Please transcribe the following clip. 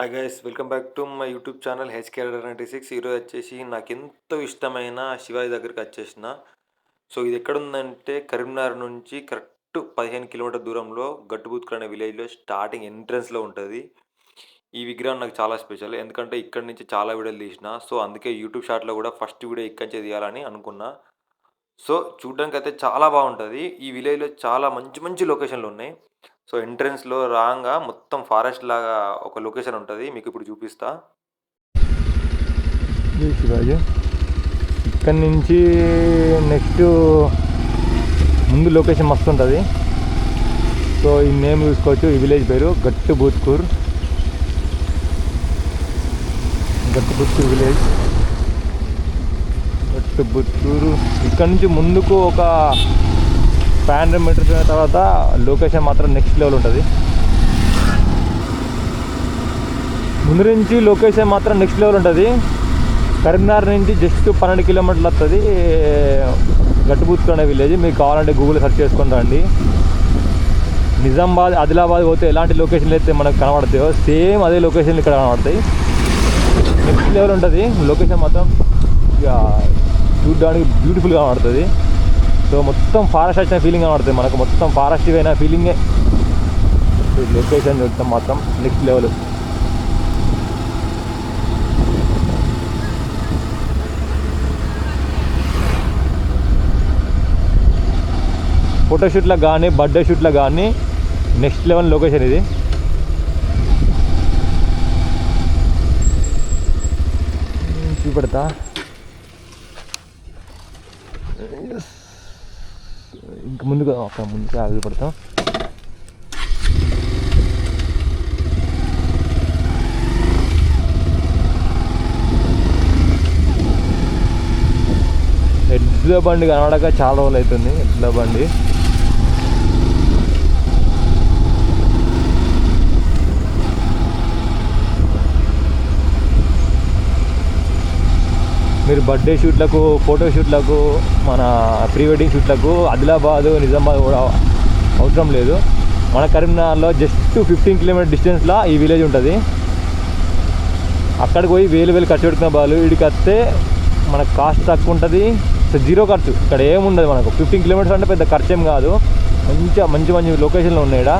Hi guys, welcome back to my YouTube channel HKR96. ఈరోజు వచ్చేసి నాకు ఎంతో ఇష్టమైన శివాజీ దగ్గరికి వచ్చేసిన. సో ఇది ఎక్కడుందంటే కరీంనగర్ నుంచి కరెక్ట్ 15 కిలోమీటర్ దూరంలో గట్టుబుత్కల్ అనే విలేజ్లో స్టార్టింగ్ ఎంట్రన్స్లో ఉంటుంది. ఈ విగ్రహం నాకు చాలా స్పెషల్, ఎందుకంటే ఇక్కడ నుంచి చాలా వీడియోలు తీసిన. సో అందుకే యూట్యూబ్ షార్ట్లో కూడా ఫస్ట్ వీడియో ఇక్కడి నుంచే తీయాలని అనుకున్నా. సో చూడడానికి అయితే చాలా బాగుంటుంది. ఈ విలేజ్లో చాలా మంచి మంచి లొకేషన్లు ఉన్నాయి. సో ఎంట్రన్స్లో రాగా మొత్తం ఫారెస్ట్ లాగా ఒక లొకేషన్ ఉంటుంది, మీకు ఇప్పుడు చూపిస్తా. శివాజీ ఇక్కడ నుంచి నెక్స్ట్ ముందు లొకేషన్ మస్తు ఉంటుంది. సో ఈ నేమ్ చూసుకోవచ్చు. ఈ విలేజ్ పేరు గట్టుబుత్కూర్ విలేజ్. గట్టుబుత్కూరు ఇక్కడ నుంచి ముందుకు ఒక 500 మీటర్స్ తర్వాత లొకేషన్ మాత్రం నెక్స్ట్ లెవెల్ ఉంటుంది. ముందు నుంచి లొకేషన్ మాత్రం నెక్స్ట్ లెవెల్ ఉంటుంది. కరీంనగర్ నుంచి జస్ట్ 12 కిలోమీటర్లు వస్తుంది గట్టుబుత్కూర్ అనే విలేజ్. మీకు కావాలంటే గూగుల్ సెర్చ్ చేసుకొని రండి. నిజామాబాద్, ఆదిలాబాద్ పోతే ఎలాంటి లొకేషన్లు అయితే మనకు కనబడతాయో సేమ్ అదే లొకేషన్లు ఇక్కడ కనబడతాయి. నెక్స్ట్ లెవెల్ ఉంటుంది లొకేషన్ మాత్రం. ఇక చూడడానికి బ్యూటిఫుల్గా కనబడుతుంది. సో మొత్తం ఫారెస్ట్ వచ్చిన ఫీలింగ్ కనబడుతుంది మనకు. మొత్తం ఫారెస్ట్ అయిన ఫీలింగే. లొకేషన్ చూడటం మాత్రం నెక్స్ట్ లెవెల్. ఫోటోషూట్లకు కానీ బర్త్డే షూట్లకు కానీ నెక్స్ట్ లెవెల్ లొకేషన్ ఇది. చూపెడతా. ఇంక ముందుకు ఆగి పడతాం. ఎడ్ల బండి కనబడక చాలా రోజులు అవుతుంది. ఎడ్ల బండి మీరు బర్త్డే షూట్లకు, ఫోటో షూట్లకు, మన ప్రీ వెడ్డింగ్ షూట్లకు ఆదిలాబాదు, నిజామాబాద్ కూడా అవసరం లేదు. మన కరీంనగర్లో జస్ట్ 15 కిలోమీటర్ డిస్టెన్స్లో ఈ విలేజ్ ఉంటుంది. అక్కడికి పోయి వేలు ఖర్చు పెట్టుకున్న బాలు వీడికి వస్తే మనకు కాస్ట్ తక్కువ ఉంటుంది. సో జీరో ఖర్చు. ఇక్కడ ఏముండదు మనకు. 15 కిలోమీటర్స్ అంటే పెద్ద ఖర్చు ఏం కాదు. మంచి మంచి లొకేషన్లు ఉన్నాయి ఇక్కడ.